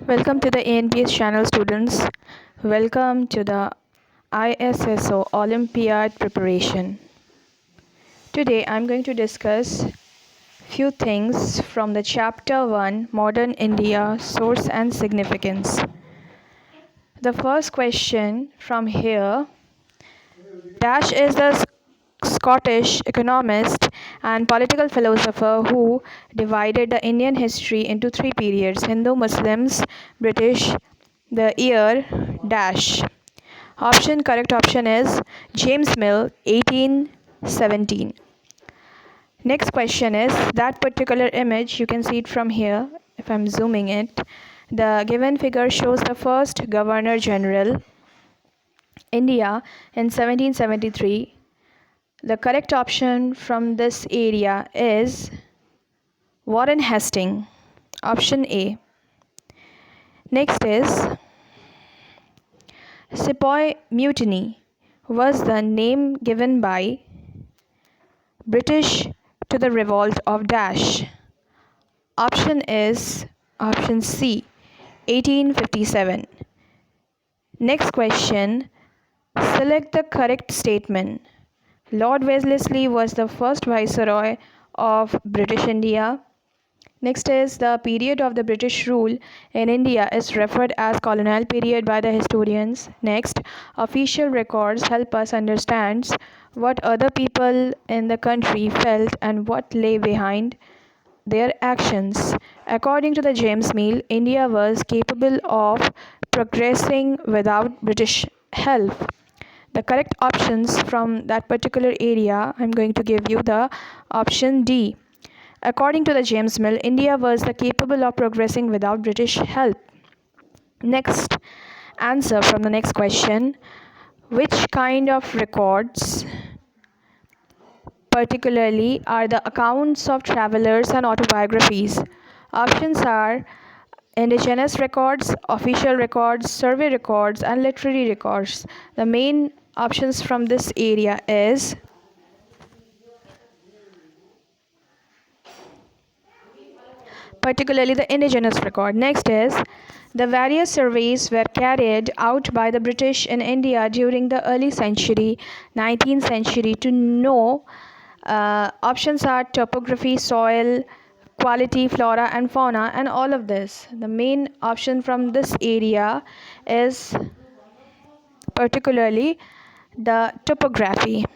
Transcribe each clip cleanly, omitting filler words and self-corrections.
Welcome to the ANPS channel, students. Welcome to the ISSO Olympiad preparation. Today I'm going to discuss few things from the chapter 1, Modern India, Source and Significance. The first question from here, Dash is the Scottish economist and political philosopher who divided the Indian history into three periods: Hindu, Muslims, British. The year dash. Correct option is James Mill, 1817. Next question is that particular image, you can see it from here if I'm zooming it. The given figure shows the first Governor General, India, in 1773. The correct option from this area is Warren Hastings, option A. Next is Sepoy Mutiny was the name given by British to the revolt of Dash. Option is option C, 1857. Next question, select the correct statement. Lord Wellesley was the first viceroy of British India. Next is the period of the British rule in India is referred as colonial period by the historians. Next, official records help us understand what other people in the country felt and what lay behind their actions. According to the James Mill, India was capable of progressing without British help. The correct options from that particular area, I'm going to give you the option D. According to the James Mill, India was capable of progressing without British help. Next, answer from the next question. Which kind of records, particularly, are the accounts of travelers and autobiographies? Options are indigenous records, official records, survey records, and literary records. The main options from this area is particularly the indigenous record. Next is the various surveys were carried out by the British in India during the early 19th century to know. Options are topography, soil, quality, flora and fauna, and all of this. The main option from this area is particularly the topography.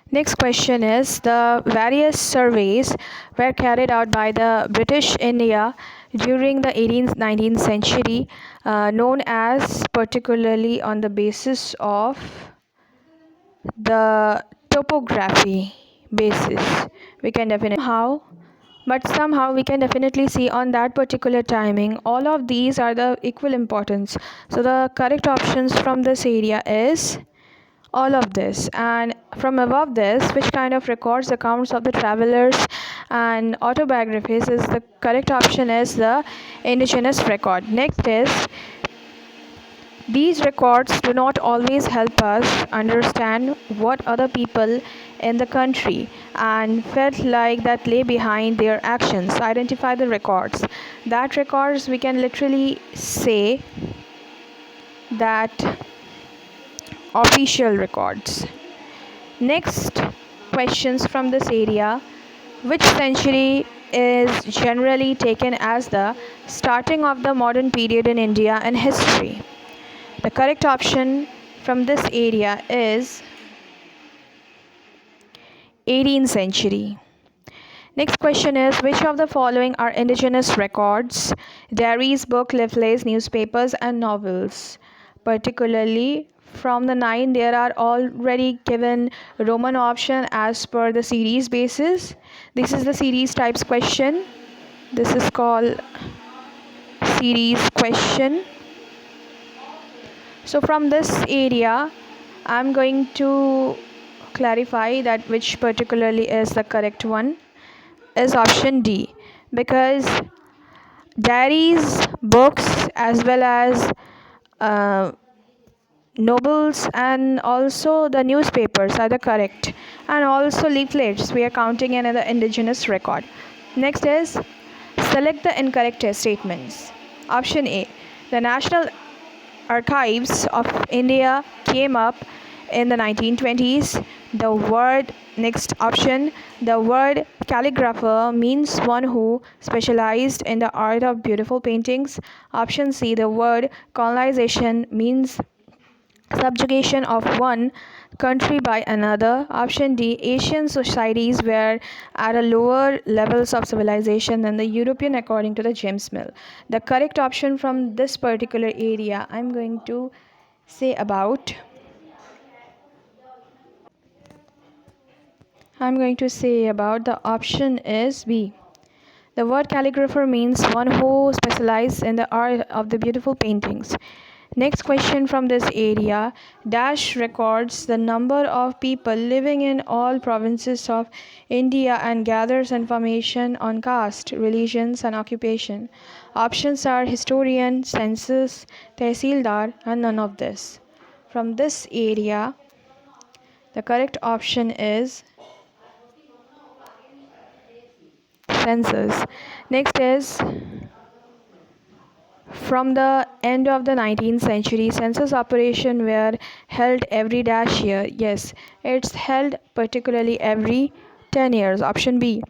Next question is the various surveys were carried out by the British India during the 18th-19th century, known as particularly on the basis of the topography basis. We can definitely somehow we can definitely see on that particular timing all of these are the equal importance. So the correct options from this area is all of this, and from above this, which kind of records accounts of the travelers and autobiographies, is the correct option is the indigenous record. Next is these records do not always help us understand what other people in the country and felt like that lay behind their actions. Identify the records. That records, we can literally say that official records. Next questions from this area. Which century is generally taken as the starting of the modern period in India and history? The correct option from this area is 18th century. Next question is, which of the following are indigenous records? Diaries, book, leaflets, newspapers and novels. Particularly from the 9, there are already given Roman option as per the series basis. This is the series types question. This is called series question. So from this area, I'm going to clarify that which particularly is the correct one is option D, because diaries, books as well as novels and also the newspapers are the correct, and also leaflets we are counting another indigenous record. Next is select the incorrect statements. Option A. The National Archives of India came up in the 1920s. Next option, the word calligrapher means one who specialized in the art of beautiful paintings. Option C, the word colonization means subjugation of one country by another. Option D, Asian societies were at a lower levels of civilization than the European according to the James Mill. The correct option from this particular area I'm going to say about the option is B. The word calligrapher means one who specializes in the art of the beautiful paintings. Next question from this area. Dash records the number of people living in all provinces of India and gathers information on caste, religions, and occupation. Options are historian, census, tehsildar, and none of this. From this area, the correct option is census. Next is from the end of the 19th century, census operations were held every dash year. Yes, it's held particularly every 10 years. Option B.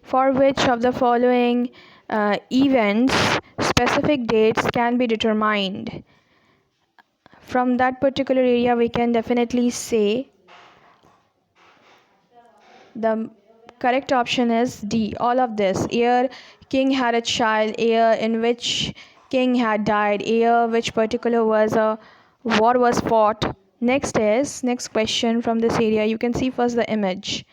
For which of the following events specific dates can be determined? From that particular area, we can definitely say the correct option is D. All of this. Year king had a child, year in which king had died, year which particular was a war was fought. Next question from this area. You can see first the image.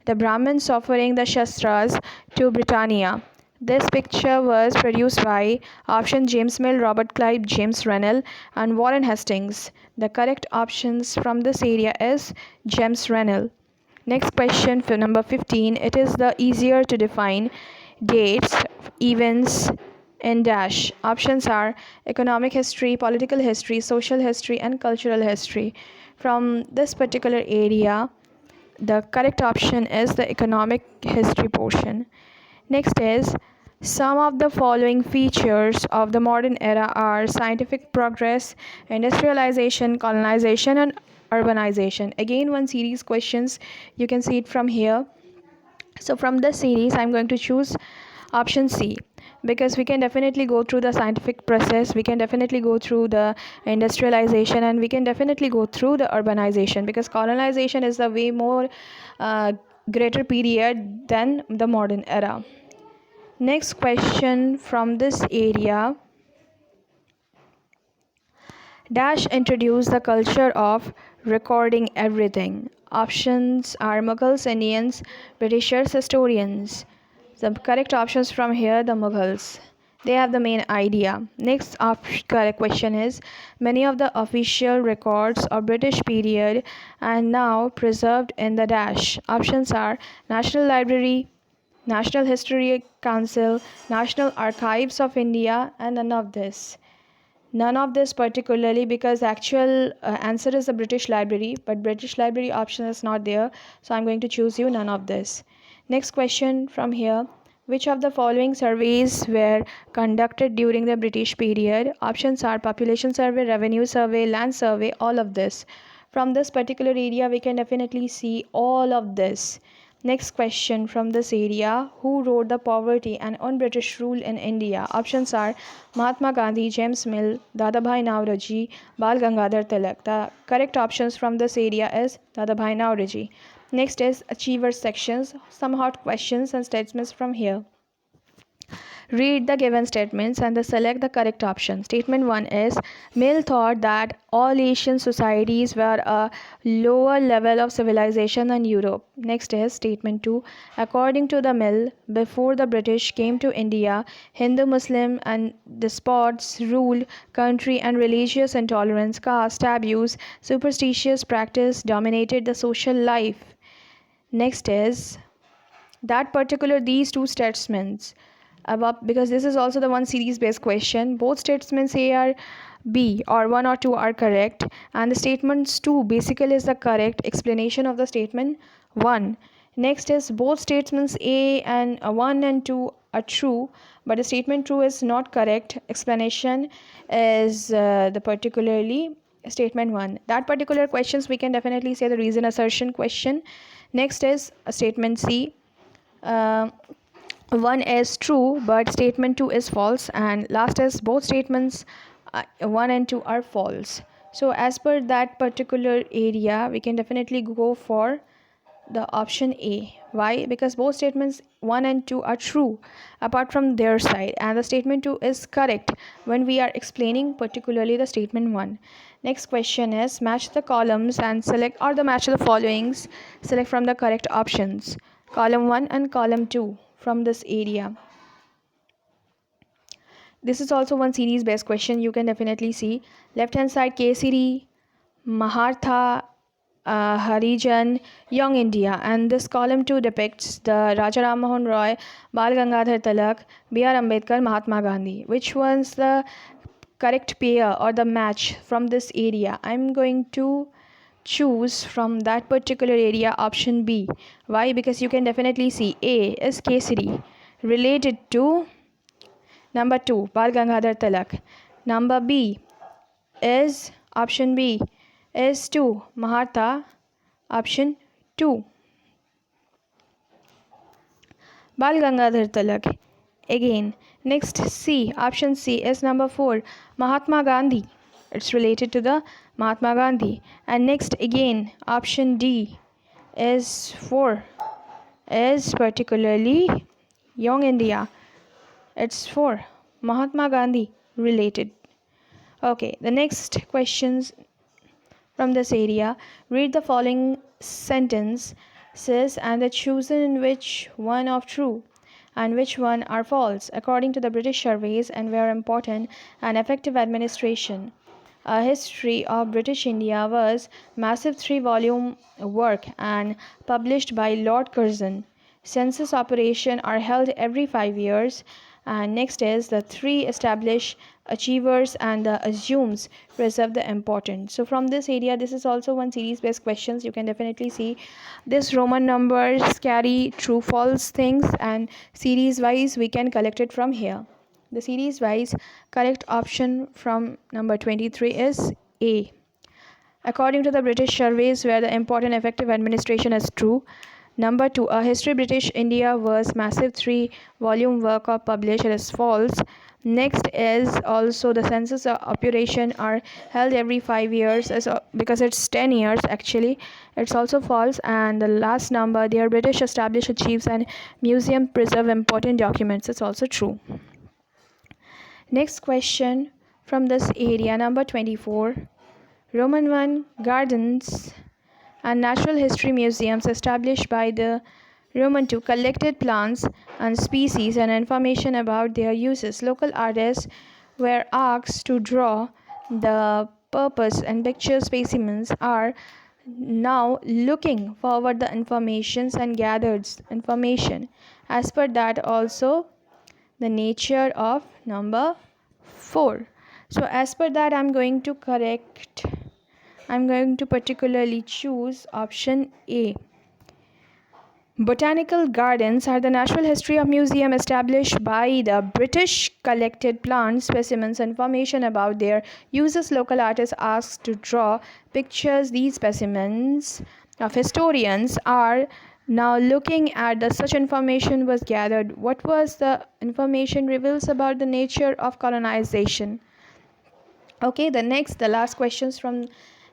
The Brahmins offering the Shastras to Britannia. This picture was produced by option James Mill, Robert Clive, James Rennell, and Warren Hastings. The correct options from this area is James Rennell. Next question for number 15. It is the easier to define dates, events in dash. Options are economic history, political history, social history, and cultural history. From this particular area, the correct option is the economic history portion. Next is some of the following features of the modern era are scientific progress, industrialization, colonization, and urbanization. Again, one series questions, you can see it from here. So from this series, I'm going to choose option C because we can definitely go through the scientific process, we can definitely go through the industrialization, and we can definitely go through the urbanization, because colonization is a way more greater period than the modern era. Next question from this area. Dash introduced the culture of recording everything. Options are Mughals, Indians, Britishers, historians. The correct options from here, the Mughals. They have the main idea. Next correct question is many of the official records of British period are now preserved in the dash. Options are National Library, National History Council, National Archives of India, and none of this. None of this particularly, because actual answer is the British Library, but British Library option is not there, so I'm going to choose you none of this. Next question from here. Which of the following surveys were conducted during the British period? Options are population survey, revenue survey, land survey, all of this. From this particular area, we can definitely see all of this. Next question from this area. Who wrote The Poverty and Un-British Rule in India? Options are Mahatma Gandhi, James Mill, Dadabhai Naoroji, Bal Gangadhar Tilak. The correct options from this area is Dadabhai Naoroji. Next is Achievers sections. Some hot questions and statements from here. Read the given statements and select the correct option. Statement 1 is Mill thought that all Asian societies were a lower level of civilization than Europe. Next is statement 2. According to the Mill, before the British came to India, Hindu, Muslim, and despots ruled country, and religious intolerance, caste abuse, superstitious practice dominated the social life. Next is these two statements above, because this is also the one series based question, both statements A are B or 1 or 2 are correct, and the statements 2 basically is the correct explanation of the statement 1. Next is both statements A and 1 and 2 are true, but the statement true is not correct. Explanation is the particularly statement 1. That particular questions we can definitely say the reason assertion question. Next is statement C. Uh, 1 is true, but statement 2 is false, and last is both statements 1 and 2 are false. So as per that particular area, we can definitely go for the option A. Why? Because both statements 1 and 2 are true apart from their side, and the statement 2 is correct when we are explaining particularly the statement 1. Next question is match the columns and select, or the match the followings, select from the correct options, column 1 and column 2 from this area. This is also one series based question. You can definitely see left hand side Kesari, Mahartha, Harijan, Young India, and this column 2 depicts the Raja Ram Mohan Roy, Bal Gangadhar Tilak, B.R. Ambedkar, Mahatma Gandhi. Which one's the correct pair or the match from this area? I'm going to choose from that particular area option B. Why? Because you can definitely see A is Kesari related to number 2 Bal Gangadhar Tilak. Number B is option B is 2 Mahatma, option 2 Bal Gangadhar Tilak. Again, next C, option C is number 4 Mahatma Gandhi. It's related to the Mahatma Gandhi. And next again, option D is 4 is particularly Young India. It's for Mahatma Gandhi related. Okay, the next questions from this area. Read the following sentences and the chosen in which one of true and which one are false according to the British surveys and were important and effective administration. A History of British India was massive 3-volume work and published by Lord Curzon. Census operations are held every 5 years. And next is the 3 establish achievers and the assumes preserve the important. So from this area, this is also one series based questions. You can definitely see this Roman numbers carry true false things, and series wise we can collect it from here. The series wise correct option from number 23 is A. According to the British surveys where the important effective administration is true. Number 2, a history British India was massive 3-volume work of published. It is false. Next is also the census operation are held every 5 years because it's 10 years actually. It's also false. And the last number, their British established achieves and museum preserve important documents. It's also true. Next question from this area, number 24. Roman 1 gardens and natural history museums established by the Roman II collected plants and species and information about their uses. Local artists were asked to draw the purpose and picture specimens are now looking forward the informations and gathered information. As per that also the nature of number 4. So as per that I'm going to particularly choose option A. Botanical gardens are the natural history of museum established by the British collected plant specimens and information about their uses. Local artists asked to draw pictures. These specimens of historians are now looking at the such information was gathered. What was the information reveals about the nature of colonization? Okay, the last questions from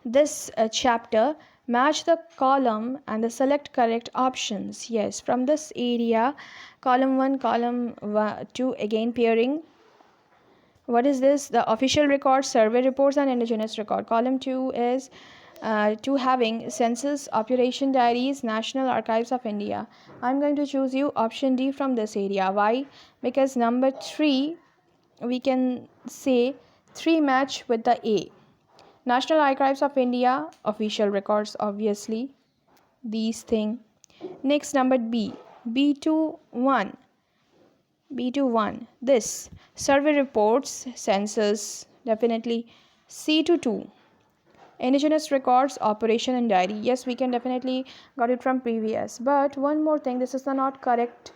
this chapter. Match the column and the select correct options. Yes, from this area, column 1, column 2, again pairing. What is this? The official records, survey reports and indigenous record. Column 2 is to having census, operation diaries, National Archives of India. I'm going to choose you option D from this area. Why? Because number 3, we can say 3 match with the A. National Archives of India, official records, obviously, these things. Next, number B, B21, B21, this, survey reports, census, definitely. C22, Indigenous records, operation and diary. Yes, we can definitely got it from previous. But one more thing, this is the not correct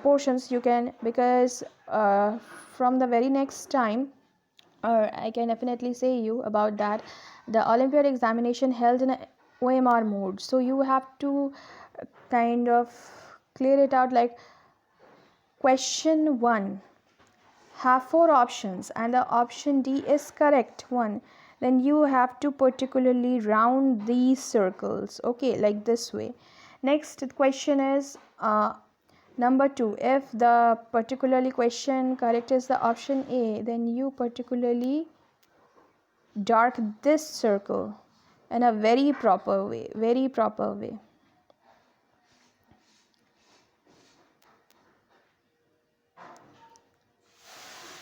portions you can, because from the very next time, or I can definitely say you about that, the Olympiad examination held in a OMR mode. So you have to kind of clear it out, like question 1 have 4 options and the option D is correct one, then you have to particularly round these circles, okay, like this way. Next question is number 2, if the particularly question correct is the option A, then you particularly dark this circle in a very proper way, very proper way.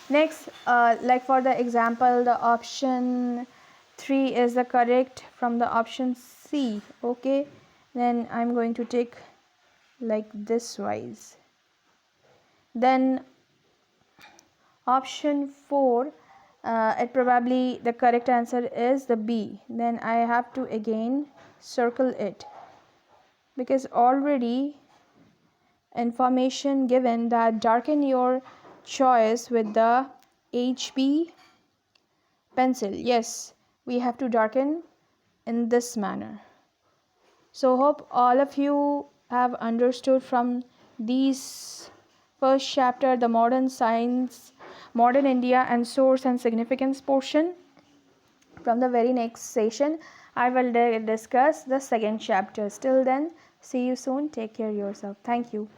Next, like for the example, the option 3 is the correct from the option C, okay, then I'm going to take like this wise. Then option 4, it probably the correct answer is the B, then I have to again circle it, because already information given that darken your choice with the HB pencil. Yes, we have to darken in this manner. So hope all of you have understood from these first chapter, the modern science, modern India and source and significance portion. From the very next session I will discuss the second chapter. Till then, see you soon, take care of yourself. Thank you.